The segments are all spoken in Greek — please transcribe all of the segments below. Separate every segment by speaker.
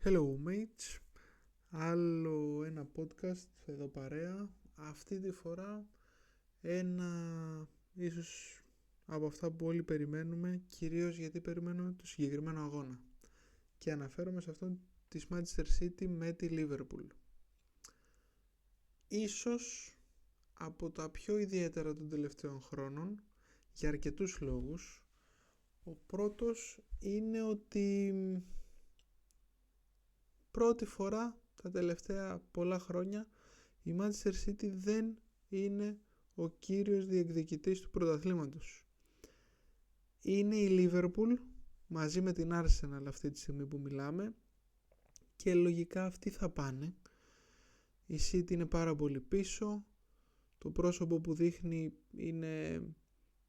Speaker 1: Hello mates, άλλο ένα podcast εδώ παρέα. Αυτή τη φορά ένα ίσως από αυτά που όλοι περιμένουμε, κυρίως γιατί περιμένουμε το συγκεκριμένο αγώνα. Και αναφέρομαι σε αυτόν της Manchester City με τη Liverpool. Ίσως από τα πιο ιδιαίτερα των τελευταίων χρόνων, για αρκετούς λόγους. Ο πρώτος είναι ότι πρώτη φορά τα τελευταία πολλά χρόνια η Manchester City δεν είναι ο κύριος διεκδικητής του πρωταθλήματος. Είναι η Liverpool μαζί με την Arsenal αυτή τη στιγμή που μιλάμε και λογικά αυτοί θα πάνε. Η City είναι πάρα πολύ πίσω, το πρόσωπο που δείχνει είναι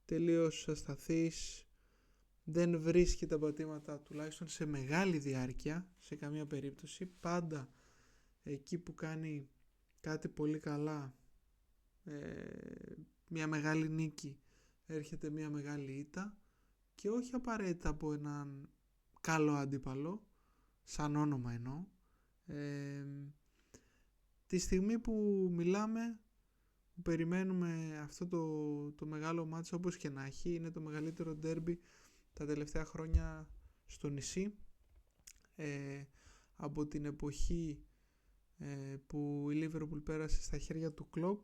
Speaker 1: τελείως ασταθής, δεν βρίσκει τα πατήματα τουλάχιστον σε μεγάλη διάρκεια, σε καμία περίπτωση. Πάντα εκεί που κάνει κάτι πολύ καλά, μια μεγάλη νίκη, έρχεται μια μεγάλη ήττα και όχι απαραίτητα από έναν καλό αντίπαλο, σαν όνομα εννοώ. Τη στιγμή που μιλάμε, που περιμένουμε αυτό το μεγάλο μάτσο, όπως και να έχει, είναι το μεγαλύτερο ντέρμπι τα τελευταία χρόνια στο νησί, από την εποχή που η Liverpool πέρασε στα χέρια του Klopp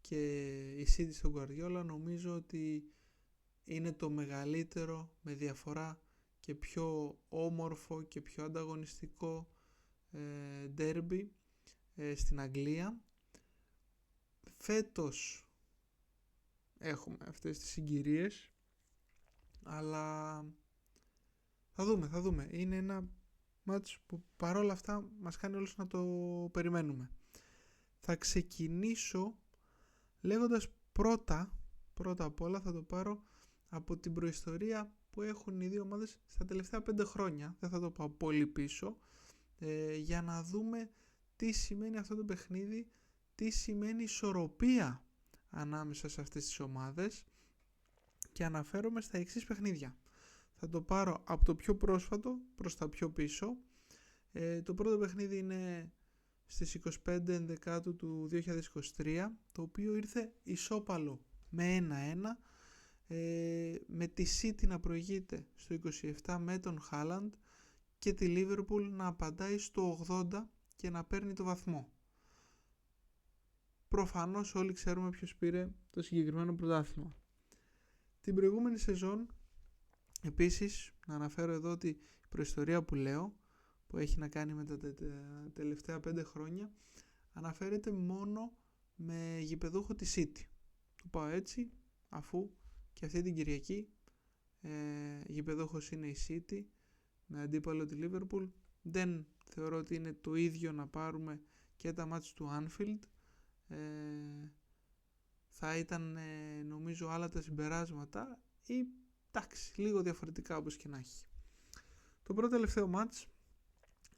Speaker 1: και η City στον Guardiola. Νομίζω ότι είναι το μεγαλύτερο με διαφορά και πιο όμορφο και πιο ανταγωνιστικό ντέρμπι στην Αγγλία. Φέτος έχουμε αυτές τις συγκυρίες, αλλά θα δούμε. Είναι ένα μάτς που παρόλα αυτά μας κάνει όλους να το περιμένουμε. Θα ξεκινήσω λέγοντας πρώτα απ' όλα θα το πάρω από την προϊστορία που έχουν οι δύο ομάδες στα τελευταία 5 χρόνια. Δεν θα το πάω πολύ πίσω, για να δούμε τι σημαίνει αυτό το παιχνίδι, τι σημαίνει ισορροπία ανάμεσα σε αυτές τις ομάδες, και αναφέρομαι στα εξής παιχνίδια. Θα το πάρω από το πιο πρόσφατο προς τα πιο πίσω. Το πρώτο παιχνίδι είναι στις 25 Ενδεκάτου του 2023, το οποίο ήρθε ισόπαλο με 1-1, με τη City να προηγείται στο 27 με τον Haaland και τη Liverpool να απαντάει στο 80 και να παίρνει το βαθμό. Προφανώς όλοι ξέρουμε ποιος πήρε το συγκεκριμένο πρωτάθλημα. Την προηγούμενη σεζόν, επίσης, να αναφέρω εδώ ότι η προϊστορία που λέω, που έχει να κάνει με τα τελευταία 5 χρόνια, αναφέρεται μόνο με γηπεδούχο τη City. Το πάω έτσι, αφού και αυτή την Κυριακή γηπεδούχος είναι η City με αντίπαλο τη Liverpool. Δεν θεωρώ ότι είναι το ίδιο να πάρουμε και τα μάτς του Anfield. Θα ήταν νομίζω άλλα τα συμπεράσματα, ή εντάξει, λίγο διαφορετικά όπως και να έχει. Το πρώτο τελευταίο μάτς,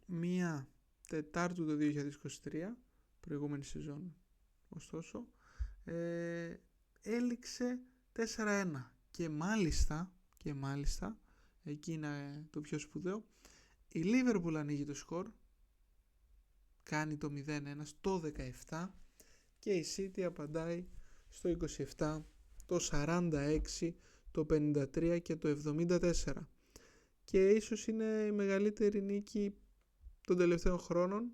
Speaker 1: μία Τετάρτου το 2023, προηγούμενη σεζόν ωστόσο, έληξε 4-1 και μάλιστα εκεί είναι το πιο σπουδαίο, η Liverpool ανοίγει το σκορ, κάνει το 0-1 στο 17 και η City απαντάει στο 27, το 46, το 53 και το 74, και ίσως είναι η μεγαλύτερη νίκη των τελευταίων χρόνων.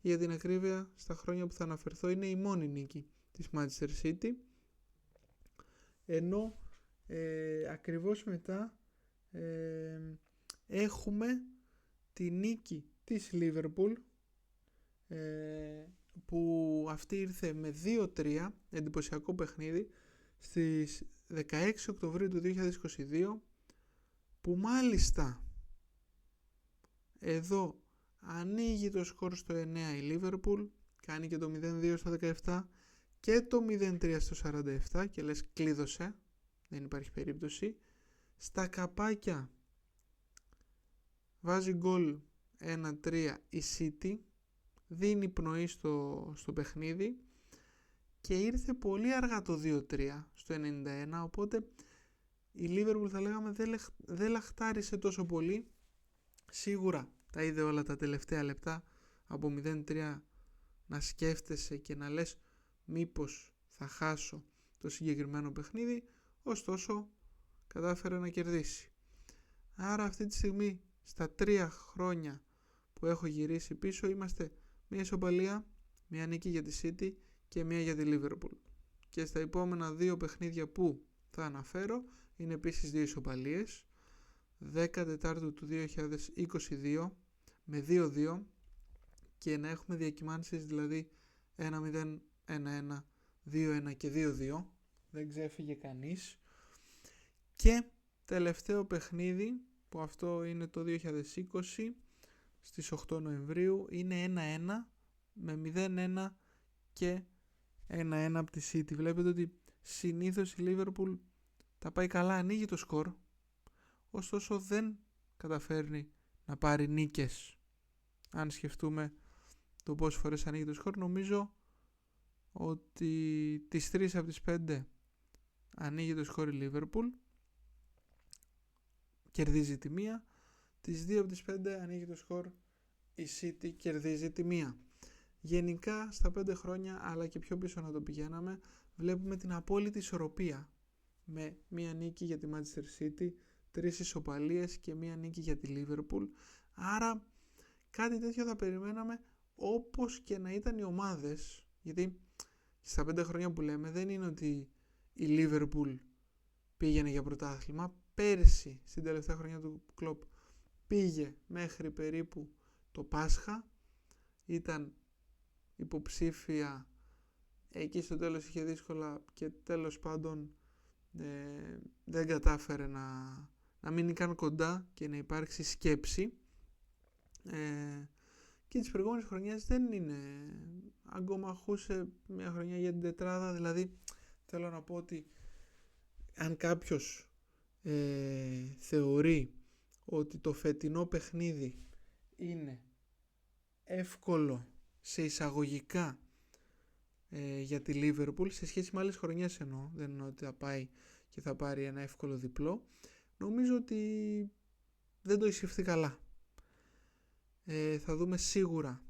Speaker 1: Για την ακρίβεια, στα χρόνια που θα αναφερθώ, είναι η μόνη νίκη της Manchester City, ενώ ακριβώς μετά έχουμε τη νίκη της Liverpool, που αυτή ήρθε με 2-3, εντυπωσιακό παιχνίδι, στις 16 Οκτωβρίου του 2022, που μάλιστα εδώ ανοίγει το σκορ στο 9 η Liverpool, κάνει και το 0-2 στο 17 και το 0-3 στο 47 και λες κλείδωσε, δεν υπάρχει περίπτωση. Στα καπάκια βάζει γκολ 1-3 η City, δίνει πνοή στο παιχνίδι και ήρθε πολύ αργά το 2-3 στο 91, οπότε η Liverpool θα λέγαμε δεν λαχτάρισε τόσο πολύ. Σίγουρα τα είδε όλα τα τελευταία λεπτά, από 0-3 να σκέφτεσαι και να λες μήπως θα χάσω το συγκεκριμένο παιχνίδι, ωστόσο κατάφερε να κερδίσει. Άρα αυτή τη στιγμή στα 3 χρόνια που έχω γυρίσει πίσω είμαστε μία ισοπαλία, μία νίκη για τη City και μία για τη Liverpool. Και στα επόμενα 2 παιχνίδια που θα αναφέρω είναι επίσης 2 ισοπαλίες. 14 του 2022 με 2-2 και να έχουμε διακυμάνσεις, δηλαδή 1-0, 1-1, 2-1 και 2-2. Δεν ξέφυγε κανείς. Και τελευταίο παιχνίδι, που αυτό είναι το 2020 στις 8 Νοεμβρίου, είναι 1-1 με 0-1 και 1-1 από τη City. Βλέπετε ότι συνήθως η Liverpool τα πάει καλά, ανοίγει το σκορ, ωστόσο δεν καταφέρνει να πάρει νίκες. Αν σκεφτούμε το πόσες φορές ανοίγει το σκορ, νομίζω ότι τις 3 από τις 5 ανοίγει το σκορ η Liverpool, κερδίζει τη μία, τις 2 από τις 5 ανοίγει το σκορ η City, κερδίζει τη μία. Γενικά στα 5 χρόνια, αλλά και πιο πίσω να το πηγαίναμε, βλέπουμε την απόλυτη ισορροπία, με μία νίκη για τη Manchester City, 3 ισοπαλίες και μία νίκη για τη Liverpool. Άρα κάτι τέτοιο θα περιμέναμε όπως και να ήταν οι ομάδες, γιατί στα 5 χρόνια που λέμε δεν είναι ότι η Liverpool πήγαινε για πρωτάθλημα. Πέρσι στην τελευταία χρονιά του Κλοπ πήγε μέχρι περίπου το Πάσχα, ήταν υποψήφια, εκεί στο τέλος είχε δύσκολα και τέλος πάντων δεν κατάφερε να μείνει καν κοντά και να υπάρξει σκέψη, και τις προηγούμενες χρονιές δεν είναι, αγκομαχούσε μια χρονιά για την τετράδα. Δηλαδή θέλω να πω ότι αν κάποιος θεωρεί ότι το φετινό παιχνίδι είναι εύκολο σε εισαγωγικά για τη Liverpool σε σχέση με άλλες χρονιές, εννοώ, δεν εννοώ ότι θα πάει και θα πάρει ένα εύκολο διπλό, νομίζω ότι δεν το έχει σκεφτεί καλά. Θα δούμε σίγουρα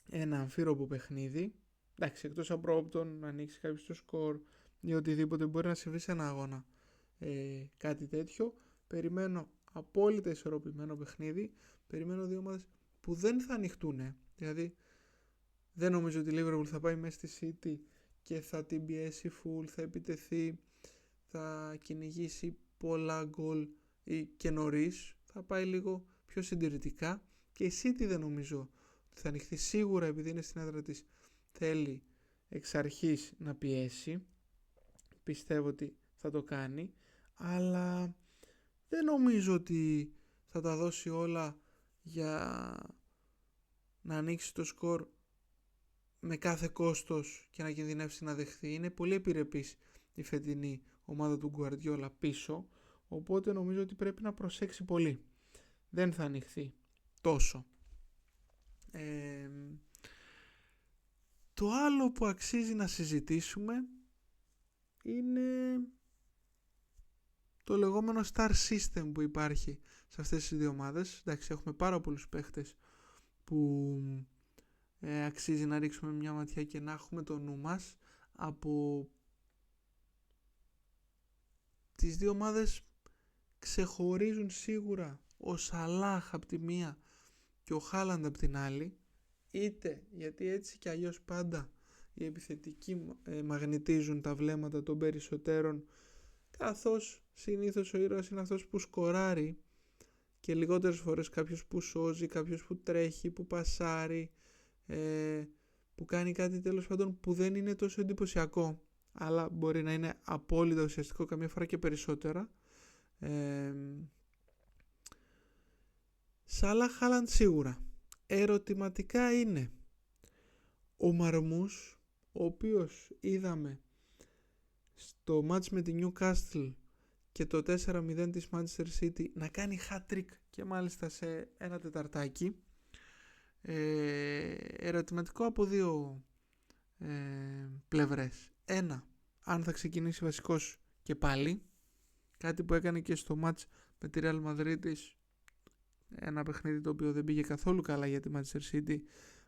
Speaker 1: ένα αμφίροπο παιχνίδι, εντάξει, εκτός απρόπτων να ανοίξει κάποιος το σκορ ή οτιδήποτε μπορεί να συμβεί σε ένα αγώνα, κάτι τέτοιο. Περιμένω απόλυτα ισορροπημένο παιχνίδι, περιμένω δύο ομάδες που δεν θα ανοιχτούν, δηλαδή δεν νομίζω ότι η Liverpool θα πάει μέσα στη City και θα την πιέσει full, θα επιτεθεί, θα κυνηγήσει πολλά γκολ και νωρίς, θα πάει λίγο πιο συντηρητικά. Και η City δεν νομίζω ότι θα ανοιχθεί, σίγουρα επειδή είναι στην έδρα της θέλει εξ αρχής να πιέσει, πιστεύω ότι θα το κάνει, αλλά δεν νομίζω ότι θα τα δώσει όλα για να ανοίξει το σκορ με κάθε κόστος και να κινδυνεύσει να δεχθεί. Είναι πολύ επιρρεπής η φετινή ομάδα του Γκουαρδιόλα πίσω, οπότε νομίζω ότι πρέπει να προσέξει πολύ. Δεν θα ανοιχθεί τόσο. Το άλλο που αξίζει να συζητήσουμε είναι το λεγόμενο star system που υπάρχει σε αυτές τις δύο ομάδες. Εντάξει, έχουμε πάρα πολλούς παίχτες που αξίζει να ρίξουμε μια ματιά και να έχουμε το νου μας. Από τις δύο ομάδες ξεχωρίζουν σίγουρα ο Σαλάχ από τη μία και ο Χάλαντ από την άλλη, είτε γιατί έτσι και αλλιώς πάντα οι επιθετικοί μαγνητίζουν τα βλέμματα των περισσότερων, καθώς συνήθως ο ήρωας είναι αυτός που σκοράρει και λιγότερες φορές κάποιος που σώζει, κάποιος που τρέχει, που πασάρει, που κάνει κάτι τέλος πάντων που δεν είναι τόσο εντυπωσιακό, αλλά μπορεί να είναι απόλυτα ουσιαστικό, καμιά φορά και περισσότερα. Σάλαχ, Χάλαντ σίγουρα. Ερωτηματικά είναι ο Μαρμούς, ο οποίος είδαμε στο μάτς με τη Newcastle και το 4-0 της Manchester City να κάνει hat-trick και μάλιστα σε ένα τεταρτάκι. Ερωτηματικό από δύο πλευρές. Ένα, αν θα ξεκινήσει βασικός και πάλι, κάτι που έκανε και στο μάτς με τη Real Madrid ένα παιχνίδι το οποίο δεν πήγε καθόλου καλά για τη Manchester City,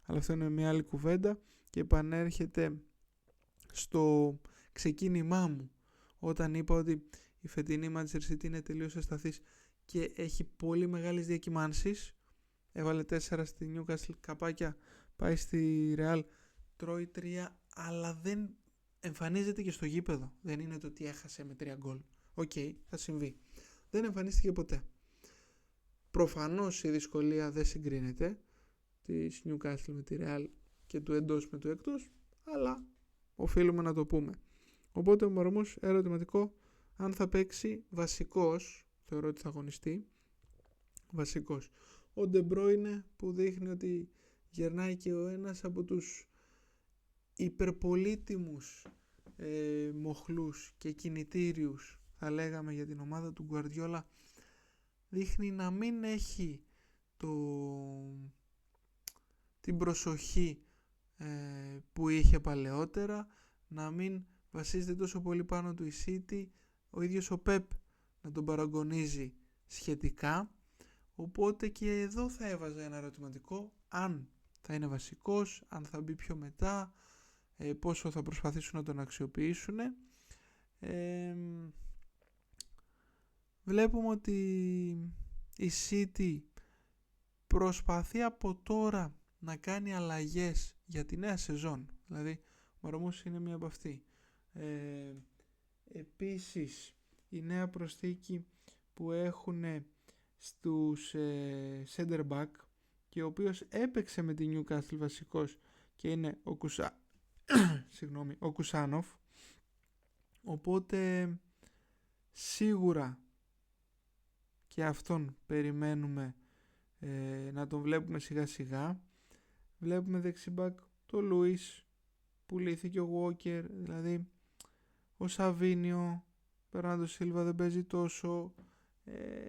Speaker 1: αλλά αυτό είναι μια άλλη κουβέντα, και επανέρχεται στο ξεκίνημά μου όταν είπα ότι η φετινή Manchester City είναι τελείως ασταθής και έχει πολύ μεγάλες διακυμάνσεις. Έβαλε 4 στη Newcastle, καπάκια, πάει στη Real, τρώει 3, αλλά δεν εμφανίζεται και στο γήπεδο. Δεν είναι το ότι έχασε με 3 γκολ. Οκ, θα συμβεί. Δεν εμφανίστηκε ποτέ. Προφανώς η δυσκολία δεν συγκρίνεται της Newcastle με τη Real και του εντός με του εκτός, αλλά οφείλουμε να το πούμε. Οπότε ο Μαρμούς, ερωτηματικό αν θα παίξει βασικός, θεωρώ ότι θα αγωνιστεί βασικός. Ο De Bruyne που δείχνει ότι γερνάει και ο ένας από τους υπερπολίτιμους μοχλούς και κινητήριους, θα λέγαμε, για την ομάδα του Guardiola, δείχνει να μην έχει την προσοχή που είχε παλαιότερα, να μην βασίζεται τόσο πολύ πάνω του η City, ο ίδιος ο Pep να τον παραγωνίζει σχετικά. Οπότε και εδώ θα έβαζα ένα ερωτηματικό, αν θα είναι βασικός, αν θα μπει πιο μετά, πόσο θα προσπαθήσουν να τον αξιοποιήσουν. Βλέπουμε ότι η City προσπαθεί από τώρα να κάνει αλλαγές για τη νέα σεζόν, δηλαδή ο Μαρμούς είναι μία από αυτή. Επίσης η νέα προσθήκη που έχουν στους center back, και ο οποίος έπαιξε με τη Newcastle βασικός, και είναι ο Κουσάνοφ, οπότε σίγουρα και αυτόν περιμένουμε να τον βλέπουμε σιγά σιγά. Βλέπουμε δεξιμπακ το Λουίς, που λύθηκε ο Walker, δηλαδή ο Σαβίνιο, Μπερνάντο Σίλβα δεν παίζει τόσο,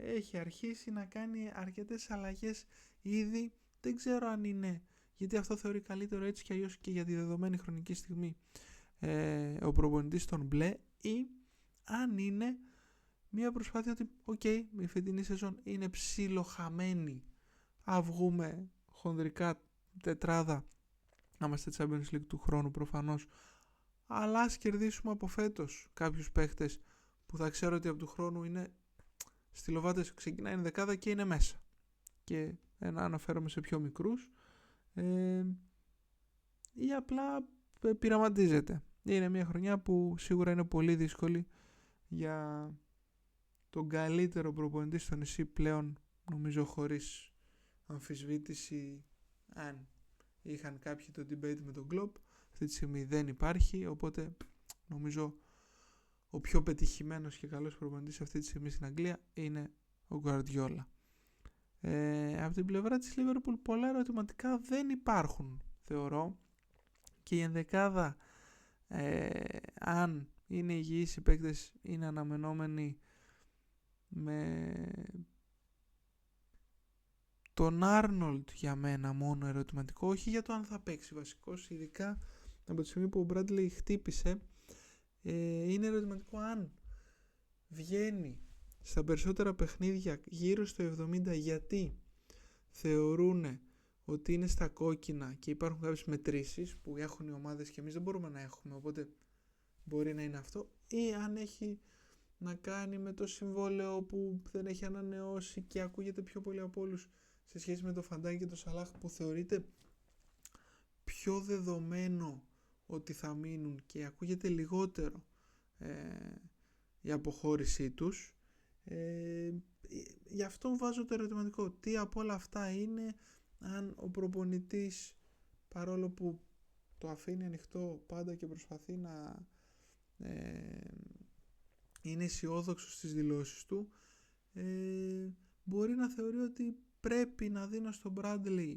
Speaker 1: έχει αρχίσει να κάνει αρκετές αλλαγές ήδη. Δεν ξέρω αν είναι γιατί αυτό θεωρεί καλύτερο έτσι και αλλιώς και για τη δεδομένη χρονική στιγμή ο προπονητής των μπλε, ή αν είναι μια προσπάθεια ότι η φετινή σεζόν είναι ψιλοχαμένη, βγούμε χονδρικά τετράδα, να είμαστε Champions League του χρόνου προφανώς, αλλά ας κερδίσουμε από φέτος κάποιους παίχτες που θα ξέρω ότι από του χρόνου είναι στυλοβάτες, ξεκινάει είναι δεκάδα και είναι μέσα, και αναφέρομαι σε πιο μικρούς, ή απλά πειραματίζεται. Είναι μια χρονιά που σίγουρα είναι πολύ δύσκολη για τον καλύτερο προπονητή στο νησί πλέον, νομίζω χωρίς αμφισβήτηση. Αν είχαν κάποιοι το debate με τον Klopp, αυτή τη στιγμή δεν υπάρχει, οπότε νομίζω ο πιο πετυχημένος και καλός προπονητής αυτή τη στιγμή στην Αγγλία είναι ο Guardiola. Από την πλευρά της Liverpool πολλά ερωτηματικά δεν υπάρχουν, θεωρώ, και η ενδεκάδα, αν είναι υγιείς οι παίκτες, είναι αναμενόμενοι με τον Άρνολντ για μένα μόνο ερωτηματικό, όχι για το αν θα παίξει βασικός, ειδικά από τη στιγμή που ο Μπράντλεϊ χτύπησε, είναι ερωτηματικό αν βγαίνει στα περισσότερα παιχνίδια γύρω στο 70, γιατί θεωρούν ότι είναι στα κόκκινα και υπάρχουν κάποιες μετρήσεις που έχουν οι ομάδες και εμείς δεν μπορούμε να έχουμε, οπότε μπορεί να είναι αυτό, ή αν έχει να κάνει με το συμβόλαιο που δεν έχει ανανεώσει και ακούγεται πιο πολύ από όλους σε σχέση με το Φαντάκι και το Σαλάχ, που θεωρείται πιο δεδομένο ότι θα μείνουν και ακούγεται λιγότερο η αποχώρησή τους. Γι' αυτό βάζω το ερωτηματικό, τι από όλα αυτά είναι, αν ο προπονητής, παρόλο που το αφήνει ανοιχτό πάντα και προσπαθεί να είναι αισιόδοξος στις δηλώσεις του, μπορεί να θεωρεί ότι πρέπει να δίνω στον Bradley,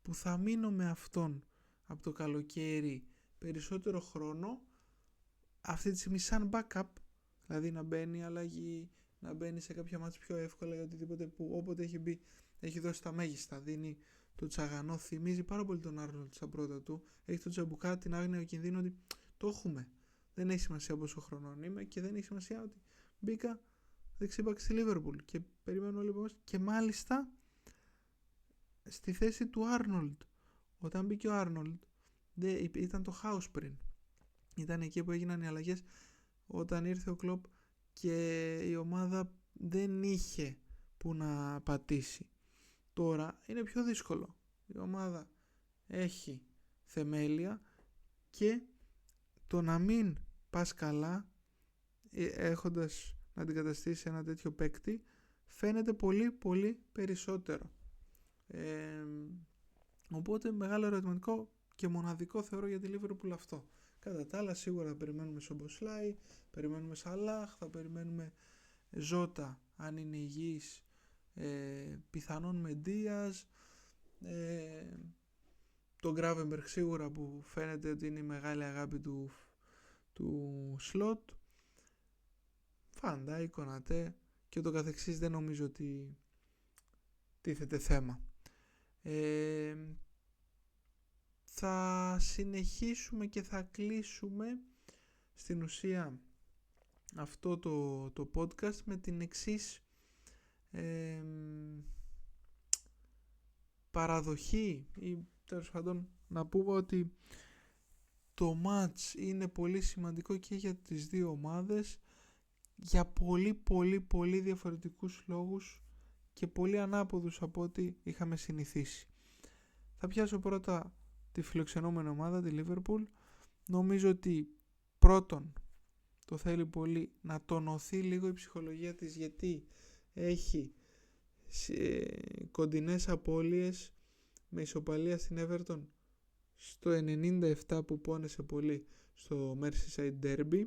Speaker 1: που θα μείνω με αυτόν από το καλοκαίρι, περισσότερο χρόνο αυτή τη στιγμή σαν backup, δηλαδή να μπαίνει αλλαγή, να μπαίνει σε κάποια μάτς πιο εύκολα ή οτιδήποτε, που όποτε έχει μπει έχει δώσει τα μέγιστα, δίνει το τσαγανό, θυμίζει πάρα πολύ τον Άρνολντ στα πρώτα του, έχει το τσαμπουκά, την άγνοια, ο κινδύνο ότι το έχουμε, δεν έχει σημασία πόσο χρονών είμαι και δεν έχει σημασία ότι μπήκα δεξιμπακ στη Liverpool και περιμένω όλοι από εμάς, και μάλιστα στη θέση του Άρνολντ. Όταν μπήκε ο Άρνολντ, ήταν το χάος πριν. Ήταν εκεί που έγιναν οι αλλαγές όταν ήρθε ο Κλοπ και η ομάδα δεν είχε που να πατήσει. Τώρα είναι πιο δύσκολο. Η ομάδα έχει θεμέλια και το να μην πας καλά έχοντας να αντικαταστήσει ένα τέτοιο παίκτη φαίνεται πολύ πολύ περισσότερο. Οπότε μεγάλο ερωτηματικό και μοναδικό θεωρώ για τη Liverpool αυτό. Κατά τα άλλα σίγουρα θα περιμένουμε Σομποσλάι, περιμένουμε Σαλάχ, θα περιμένουμε Ζώτα αν είναι υγιής, πιθανόν με Ντίας, τον Gravenberch σίγουρα που φαίνεται ότι είναι η μεγάλη αγάπη του Σλότ, Φαντάι, Κονατέ και το καθεξής. Δεν νομίζω ότι τίθεται θέμα. Θα συνεχίσουμε και θα κλείσουμε στην ουσία αυτό το podcast με την εξής παραδοχή, ή τέλος πάντων να πούμε ότι το match είναι πολύ σημαντικό και για τις δύο ομάδες για πολύ πολύ πολύ διαφορετικούς λόγους και πολύ ανάποδους από ό,τι είχαμε συνηθίσει. Θα πιάσω πρώτα τη φιλοξενούμενη ομάδα, τη Liverpool. Νομίζω ότι πρώτον το θέλει πολύ να τονωθεί λίγο η ψυχολογία της, γιατί έχει κοντινές απώλειες, με ισοπαλία στην Everton στο 97 που πόνεσε πολύ στο Merseyside Derby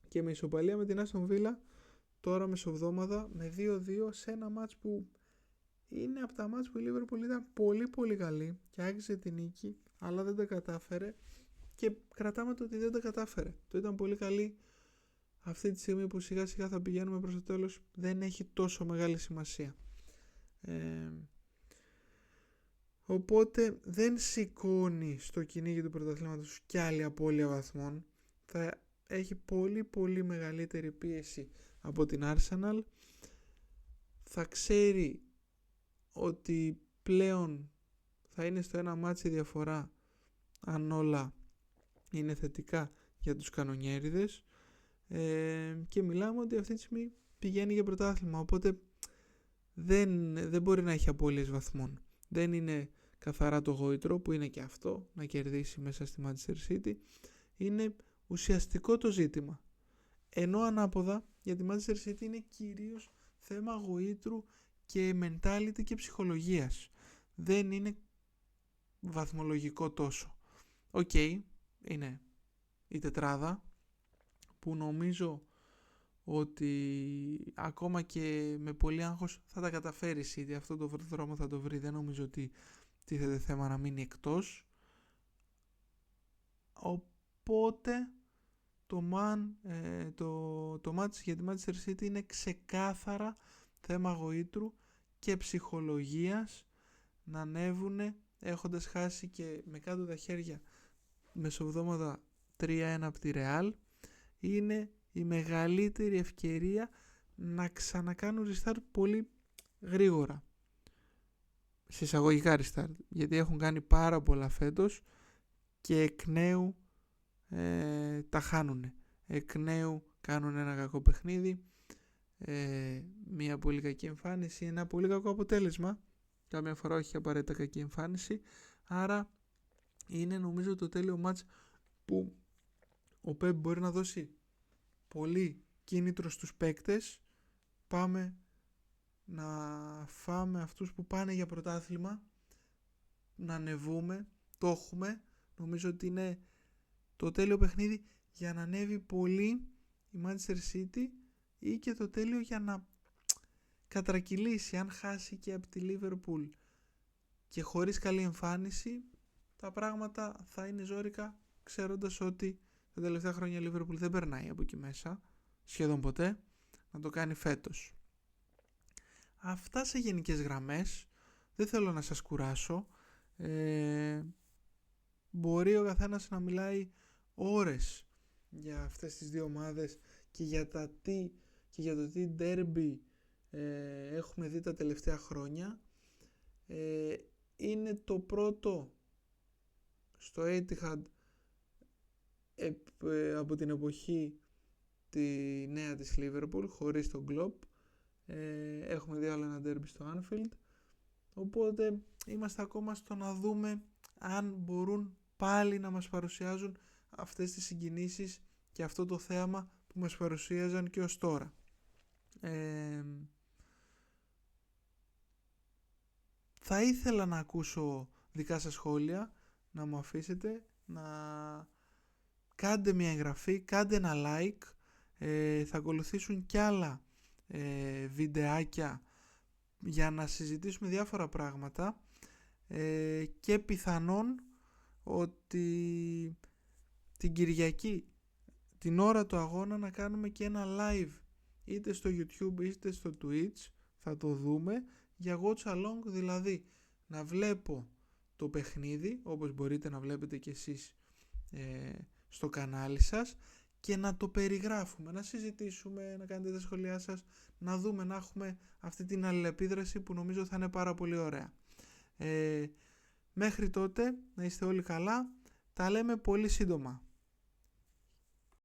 Speaker 1: και με ισοπαλία με την Aston Villa τώρα μεσοβδόμαδα με 2-2 σε ένα μάτς που είναι από τα μάτς που η Liverpool ήταν πολύ πολύ καλή και άξιζε την νίκη, αλλά δεν τα κατάφερε και κρατάμε το ότι δεν τα κατάφερε. Το ήταν πολύ καλή. Αυτή τη στιγμή που σιγά σιγά θα πηγαίνουμε προς το τέλος δεν έχει τόσο μεγάλη σημασία. Οπότε δεν σηκώνει στο κυνήγι του πρωταθλήματος κι άλλη απώλεια βαθμών. Θα έχει πολύ πολύ μεγαλύτερη πίεση από την Arsenal. Θα ξέρει ότι πλέον θα είναι στο ένα μάτσι διαφορά αν όλα είναι θετικά για τους κανονιέριδες, και μιλάμε ότι αυτή τη στιγμή πηγαίνει για πρωτάθλημα, οπότε δεν μπορεί να έχει απώλειες βαθμών. Δεν είναι καθαρά το γόητρο που είναι και αυτό να κερδίσει μέσα στη Manchester City, είναι ουσιαστικό το ζήτημα, ενώ ανάποδα για τη Manchester City είναι κυρίως θέμα γοήτρου και mentality και ψυχολογίας, δεν είναι βαθμολογικό τόσο. Είναι η τετράδα που νομίζω ότι ακόμα και με πολύ άγχος θα τα καταφέρει City, αυτό το δρόμο θα το βρει, δεν νομίζω ότι τίθεται θέμα να μείνει εκτός. Οπότε το μάτς για τη Manchester City είναι ξεκάθαρα θέμα γοήτρου και ψυχολογίας, να ανέβουνε έχοντας χάσει και με κάτω τα χέρια μεσοβδόμαδα 3-1 από τη Real. Είναι η μεγαλύτερη ευκαιρία να ξανακάνουν restart πολύ γρήγορα, συσσαγωγικά restart, γιατί έχουν κάνει πάρα πολλά φέτος και εκ νέου τα χάνουνε, εκ νέου κάνουν ένα κακό παιχνίδι, μια πολύ κακή εμφάνιση, ένα πολύ κακό αποτέλεσμα, κάμια φορά όχι απαραίτητα κακή εμφάνιση. Άρα είναι νομίζω το τέλειο μάτς που ο Pep μπορεί να δώσει πολύ κίνητρο στους παίκτες. Πάμε να φάμε αυτούς που πάνε για πρωτάθλημα, να ανεβούμε, το έχουμε. Νομίζω ότι είναι το τέλειο παιχνίδι για να ανέβει πολύ η Manchester City ή και το τέλειο για να κατρακυλήσει αν χάσει και από τη Liverpool και χωρίς καλή εμφάνιση. Τα πράγματα θα είναι ζόρικα, ξέροντας ότι τα τελευταία χρόνια η Liverpool δεν περνάει από εκεί μέσα σχεδόν ποτέ, να το κάνει φέτος. Αυτά σε γενικές γραμμές, δεν θέλω να σας κουράσω, μπορεί ο καθένας να μιλάει ώρες για αυτές τις δύο ομάδες και για το τι derby έχουμε δει τα τελευταία χρόνια. είναι το πρώτο στο Etihad από την εποχή τη νέα της Liverpool χωρίς τον Klopp. Έχουμε δει άλλο ένα derby στο Anfield, οπότε είμαστε ακόμα στο να δούμε αν μπορούν πάλι να μας παρουσιάζουν αυτές τις συγκινήσεις και αυτό το θέαμα που μας παρουσίαζαν και ως τώρα. Θα ήθελα να ακούσω δικά σας σχόλια, να μου αφήσετε, να κάντε μια εγγραφή, κάντε ένα like, θα ακολουθήσουν κι άλλα βιντεάκια για να συζητήσουμε διάφορα πράγματα και πιθανόν ότι την Κυριακή, την ώρα του αγώνα, να κάνουμε και ένα live είτε στο YouTube είτε στο Twitch, θα το δούμε, για watch along, δηλαδή να βλέπω το παιχνίδι όπως μπορείτε να βλέπετε και εσείς στο κανάλι σας και να το περιγράφουμε, να συζητήσουμε, να κάνετε τα σχόλιά σας, να δούμε, να έχουμε αυτή την αλληλεπίδραση που νομίζω θα είναι πάρα πολύ ωραία. Μέχρι τότε να είστε όλοι καλά, τα λέμε πολύ σύντομα.